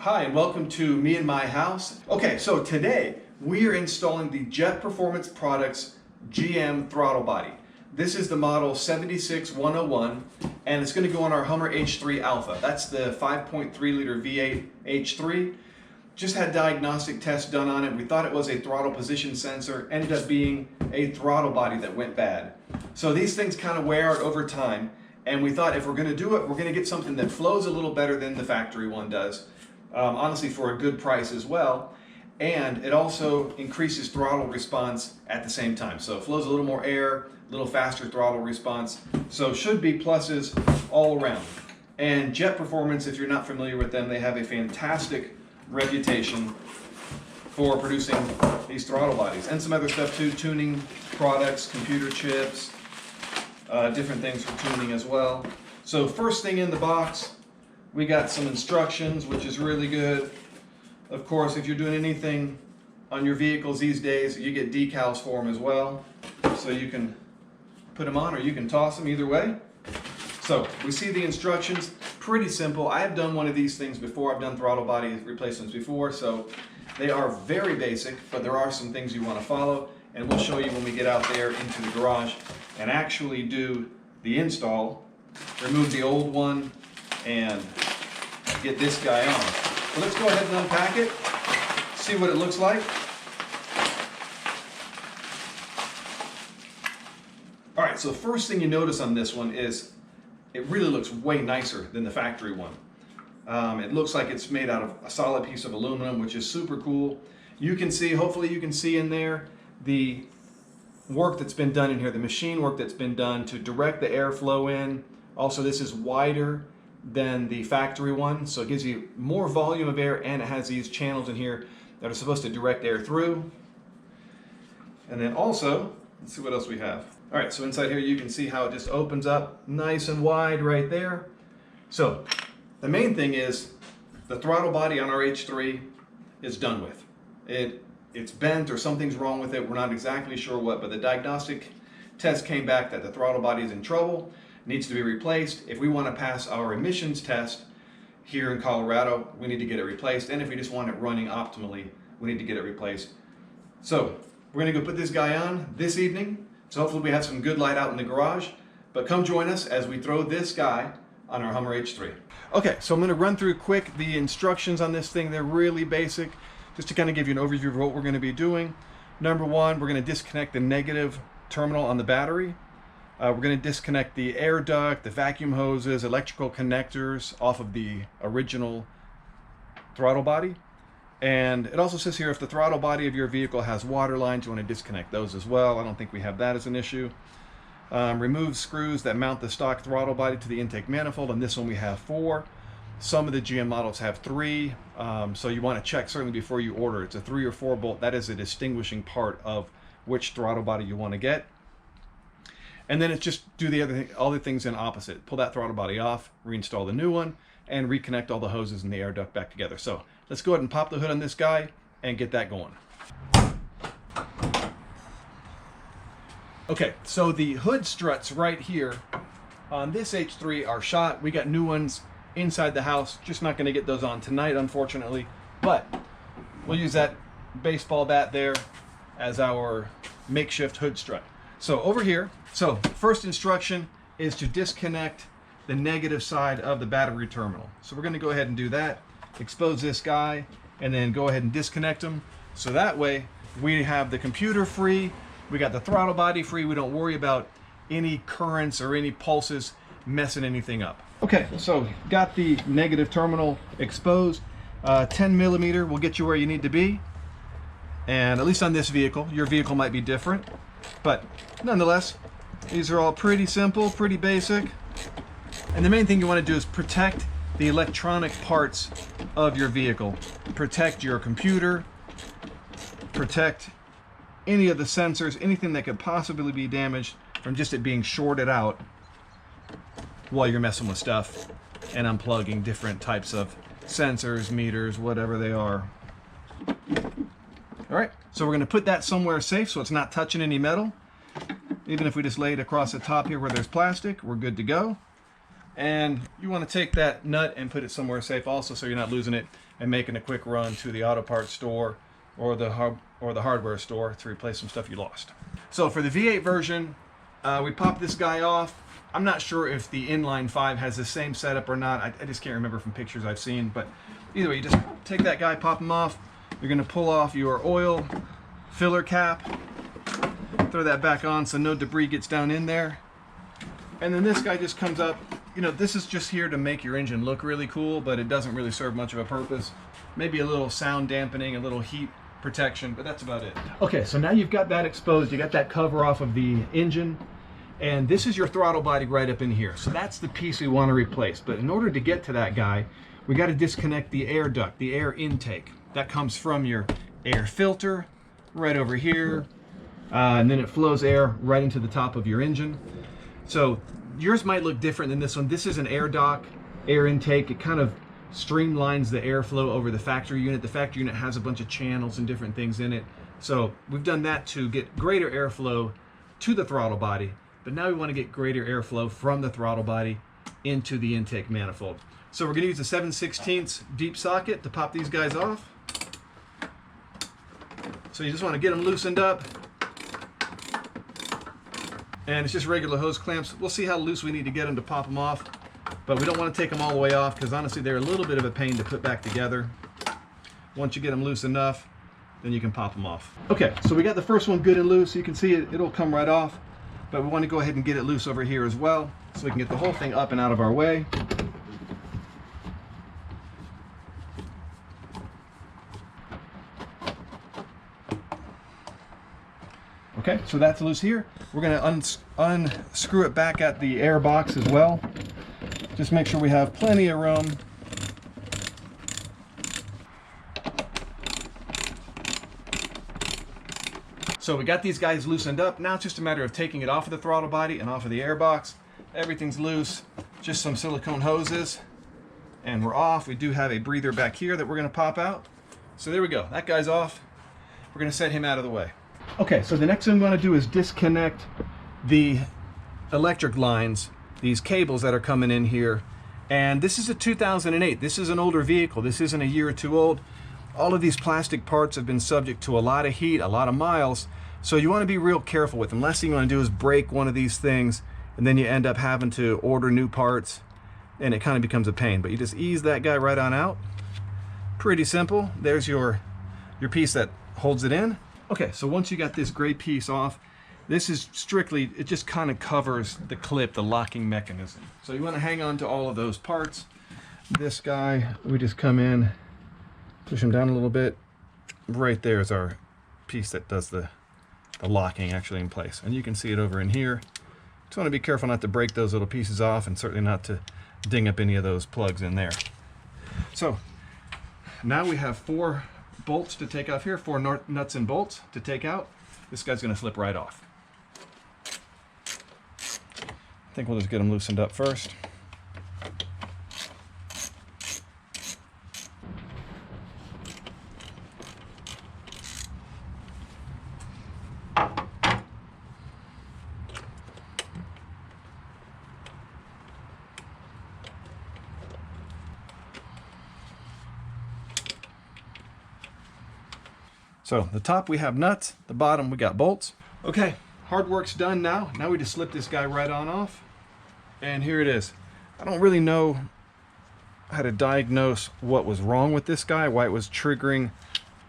Hi, and welcome to Me and My House. Okay, so today we are installing the Jet Performance Products GM throttle body. This is the model 76101, and it's going to go on our Hummer H3 Alpha. That's the 5.3 liter V8 H3. Just had diagnostic tests done on it. We thought it was a throttle position sensor. Ended up being a throttle body that went bad. So these things kind of wear out over time, and we thought if we're going to do it, we're going to get something that flows a little better than the factory one does. Honestly, for a good price as well, and it also increases throttle response at the same time. So it flows a little more air, a little faster throttle response, so should be pluses all around. And Jet Performance, if you're not familiar with them, they have a fantastic reputation for producing these throttle bodies and some other stuff too, tuning products, computer chips, different things for tuning as well. So first thing in the box, we got some instructions, which is really good. Of course, if you're doing anything on your vehicles these days, you get decals for them as well. So you can put them on or you can toss them, either way. So we see the instructions, pretty simple. I have done one of these things before. I've done throttle body replacements before, so they are very basic, but there are some things you want to follow, and we'll show you when we get out there into the garage and actually do the install, remove the old one, and get this guy on. So let's go ahead and unpack it, see what it looks like. All right, so the first thing you notice on this one is it really looks way nicer than the factory one. It looks like it's made out of a solid piece of aluminum, which is super cool. You can see, hopefully you can see in there, the work that's been done in here, the machine work that's been done to direct the airflow in. Also, this is wider than the factory one, so it gives you more volume of air, and it has these channels in here that are supposed to direct air through. And then also, let's see what else we have. All right, so inside here you can see how it just opens up nice and wide right there. So the main thing is the throttle body on our H3 is done with. It's bent or something's wrong with it. We're not exactly sure what, but the diagnostic test came back that the throttle body is in trouble, needs to be replaced. If we want to pass our emissions test here in Colorado, we need to get it replaced. And if we just want it running optimally, we need to get it replaced. So we're going to go put this guy on this evening. So hopefully we have some good light out in the garage. But come join us as we throw this guy on our Hummer H3. Okay, so I'm going to run through quick the instructions on this thing. They're really basic, just to kind of give you an overview of what we're going to be doing. Number one, we're going to disconnect the negative terminal on the battery. We're going to disconnect the air duct, the vacuum hoses, electrical connectors off of the original throttle body. And it also says here if the throttle body of your vehicle has water lines, you want to disconnect those as well. I don't think we have that as an issue. Remove screws that mount the stock throttle body to the intake manifold. On this one we have 4. Some of the GM models have 3. So you want to check certainly before you order. It's a 3 or 4 bolt. That is a distinguishing part of which throttle body you want to get. And then it's just do the other things in opposite. Pull that throttle body off, reinstall the new one, and reconnect all the hoses and the air duct back together. So let's go ahead and pop the hood on this guy and get that going. Okay, so the hood struts right here on this H3 are shot. We got new ones inside the house. Just not gonna get those on tonight, unfortunately, but we'll use that baseball bat there as our makeshift hood strut. So over here, so first instruction is to disconnect the negative side of the battery terminal. So we're going to go ahead and do that, expose this guy, and then go ahead and disconnect them. So that way we have the computer free, we got the throttle body free, we don't worry about any currents or any pulses messing anything up. Okay, so got the negative terminal exposed. 10 millimeter will get you where you need to be. And at least on this vehicle, your vehicle might be different. But nonetheless, these are all pretty simple, pretty basic. And the main thing you want to do is protect the electronic parts of your vehicle. Protect your computer, protect any of the sensors, anything that could possibly be damaged from just it being shorted out while you're messing with stuff and unplugging different types of sensors, meters, whatever they are. All right, so we're going to put that somewhere safe so it's not touching any metal. Even if we just lay it across the top here where there's plastic, we're good to go. And you want to take that nut and put it somewhere safe also, so you're not losing it and making a quick run to the auto parts store or the hardware store to replace some stuff you lost. So for the V8 version, we popped this guy off. I'm not sure if the inline 5 has the same setup or not. I just can't remember from pictures I've seen, but either way, you just take that guy, pop him off. You're going to pull off your oil filler cap, throw that back on so no debris gets down in there. And then this guy just comes up. You know, this is just here to make your engine look really cool, but it doesn't really serve much of a purpose. Maybe a little sound dampening, a little heat protection, but that's about it. Okay, so now you've got that exposed, you got that cover off of the engine, and this is your throttle body right up in here. So that's the piece we want to replace. But in order to get to that guy, we got to disconnect the air duct, the air intake. That comes from your air filter right over here, and then it flows air right into the top of your engine. So yours might look different than this one. This is an air dock, air intake. It kind of streamlines the airflow over the factory unit. The factory unit has a bunch of channels and different things in it. So we've done that to get greater airflow to the throttle body, but now we want to get greater airflow from the throttle body into the intake manifold. So we're going to use a 7/16 deep socket to pop these guys off. So you just want to get them loosened up. And it's just regular hose clamps. We'll see how loose we need to get them to pop them off, but we don't want to take them all the way off because honestly they're a little bit of a pain to put back together. Once you get them loose enough, then you can pop them off. Okay, so we got the first one good and loose. You can see it'll come right off, but we want to go ahead and get it loose over here as well so we can get the whole thing up and out of our way. Okay, so that's loose here. We're going to unscrew it back at the air box as well. Just make sure we have plenty of room. So we got these guys loosened up. Now it's just a matter of taking it off of the throttle body and off of the air box. Everything's loose, just some silicone hoses, and we're off. We do have a breather back here that we're going to pop out. So there we go. That guy's off. We're going to set him out of the way. Okay, so the next thing I'm going to do is disconnect the electric lines, these cables that are coming in here. And this is a 2008. This is an older vehicle. This isn't a year or two old. All of these plastic parts have been subject to a lot of heat, a lot of miles. So you want to be real careful with them. Last thing you want to do is break one of these things, and then you end up having to order new parts, and it kind of becomes a pain. But you just ease that guy right on out. Pretty simple. There's your piece that holds it in. Okay, so once you got this gray piece off, this is strictly, it just kind of covers the clip, the locking mechanism. So you want to hang on to all of those parts. This guy, we just come in, push him down a little bit. Right there is our piece that does the locking actually in place. And you can see it over in here. Just want to be careful not to break those little pieces off, and certainly not to ding up any of those plugs in there. So now we have 4 bolts to take off here, 4 nuts and bolts to take out. This guy's going to slip right off. I think we'll just get them loosened up first. So the top we have nuts, the bottom we got bolts. Okay, hard work's done now. Now we just slip this guy right on off. And here it is. I don't really know how to diagnose what was wrong with this guy, why it was triggering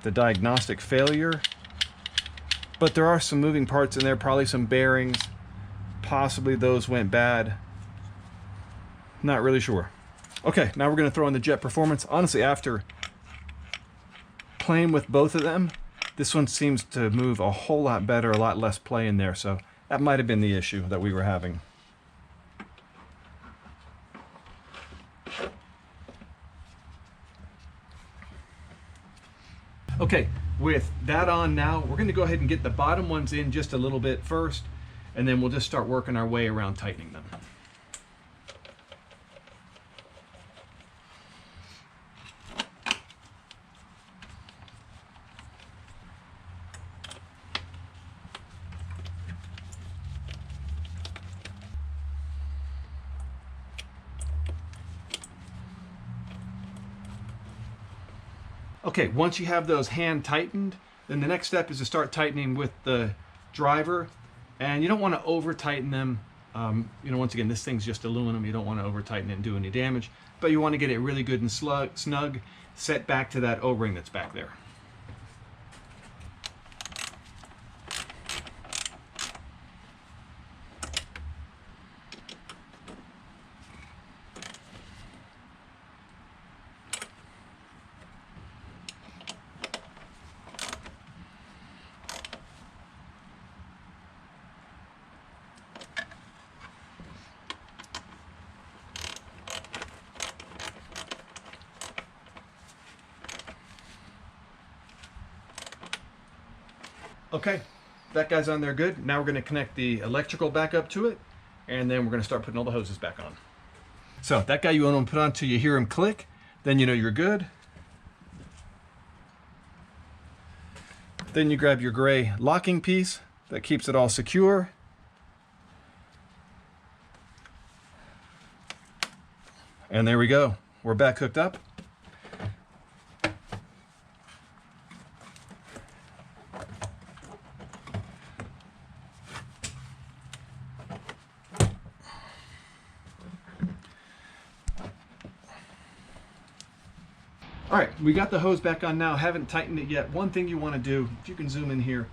the diagnostic failure. But there are some moving parts in there, probably some bearings. Possibly those went bad. Not really sure. Okay, now we're gonna throw in the Jet Performance. Honestly, after playing with both of them, this one seems to move a whole lot better, a lot less play in there, so that might have been the issue that we were having. Okay, with that on now, we're going to go ahead and get the bottom ones in just a little bit first, and then we'll just start working our way around tightening them. Okay, once you have those hand tightened, then the next step is to start tightening with the driver. And you don't want to over tighten them. Once again, this thing's just aluminum. You don't want to over tighten it and do any damage, but you want to get it really good and snug, set back to that O-ring that's back there. Okay, that guy's on there good. Now we're going to connect the electrical back up to it, and then we're going to start putting all the hoses back on. So that guy you want to put on till you hear him click, then you know you're good. Then you grab your gray locking piece that keeps it all secure. And there we go. We're back hooked up. All right, we got the hose back on now. Haven't tightened it yet. One thing you want to do, if you can zoom in here,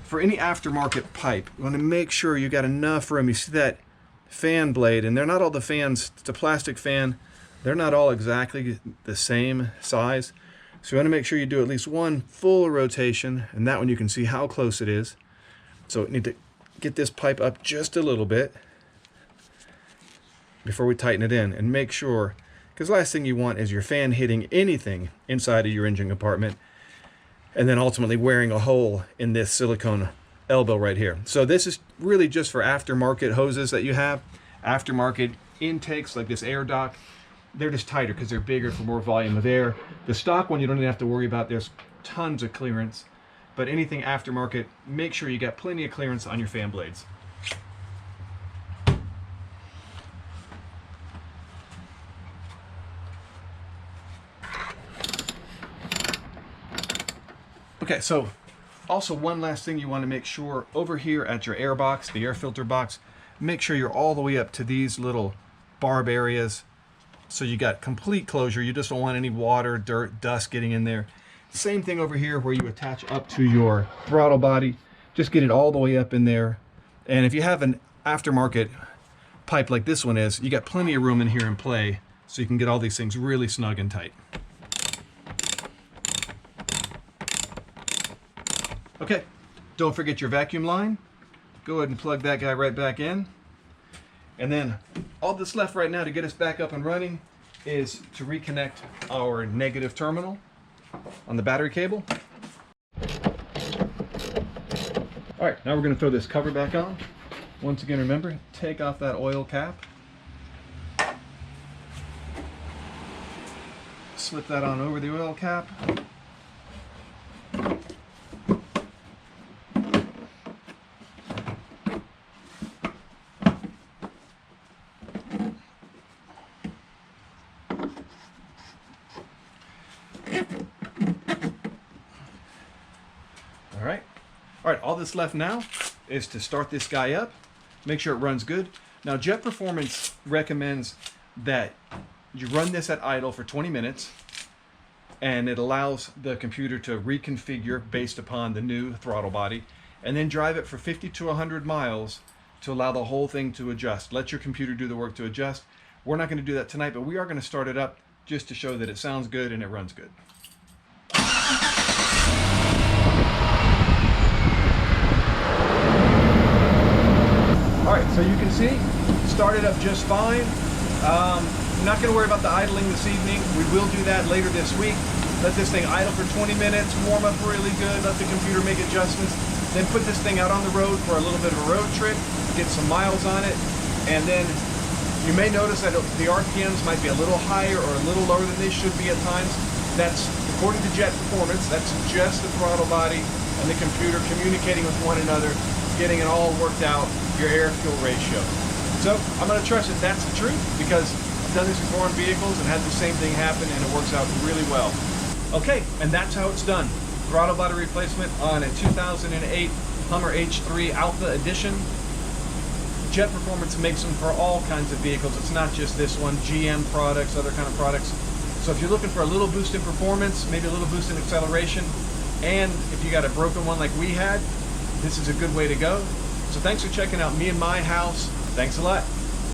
for any aftermarket pipe, you want to make sure you got enough room. You see that fan blade, and they're not all the fans. It's a plastic fan. They're not all exactly the same size. So you want to make sure you do at least one full rotation, and that one you can see how close it is. So we need to get this pipe up just a little bit before we tighten it in, and make sure, because the last thing you want is your fan hitting anything inside of your engine compartment and then ultimately wearing a hole in this silicone elbow right here. So this is really just for aftermarket hoses that you have. Aftermarket intakes like this air dock, they're just tighter because they're bigger for more volume of air. The stock one you don't even have to worry about. There's tons of clearance. But anything aftermarket, make sure you got plenty of clearance on your fan blades. Okay, so also one last thing you want to make sure over here at your air box, the air filter box, make sure you're all the way up to these little barb areas so you got complete closure. You just don't want any water, dirt, dust getting in there. Same thing over here where you attach up to your throttle body. Just get it all the way up in there. And if you have an aftermarket pipe like this one is, you got plenty of room in here in play so you can get all these things really snug and tight. Okay, don't forget your vacuum line. Go ahead and plug that guy right back in. And then all that's left right now to get us back up and running is to reconnect our negative terminal on the battery cable. All right, now we're going to throw this cover back on. Once again, remember, take off that oil cap. Slip that on over the oil cap. All right, all that's left now is to start this guy up, make sure it runs good. Now, Jet Performance recommends that you run this at idle for 20 minutes, and it allows the computer to reconfigure based upon the new throttle body, and then drive it for 50 to 100 miles to allow the whole thing to adjust. Let your computer do the work to adjust. We're not going to do that tonight, but we are going to start it up just to show that it sounds good and it runs good. All right, so you can see, started up just fine. Not gonna worry about the idling this evening. We will do that later this week. Let this thing idle for 20 minutes, warm up really good, let the computer make adjustments, then put this thing out on the road for a little bit of a road trip, get some miles on it, and then you may notice that the RPMs might be a little higher or a little lower than they should be at times. That's, according to Jet Performance, that's just the throttle body and the computer communicating with one another, getting it all worked out, your air-fuel ratio. So I'm going to trust that that's the truth because I've done this before on vehicles and had the same thing happen and it works out really well. Okay, and that's how it's done. Throttle body replacement on a 2008 Hummer H3 Alpha Edition. Jet Performance makes them for all kinds of vehicles. It's not just this one, GM products, other kind of products. So if you're looking for a little boost in performance, maybe a little boost in acceleration, and if you got a broken one like we had, this is a good way to go. So thanks for checking out Me and My House. Thanks a lot.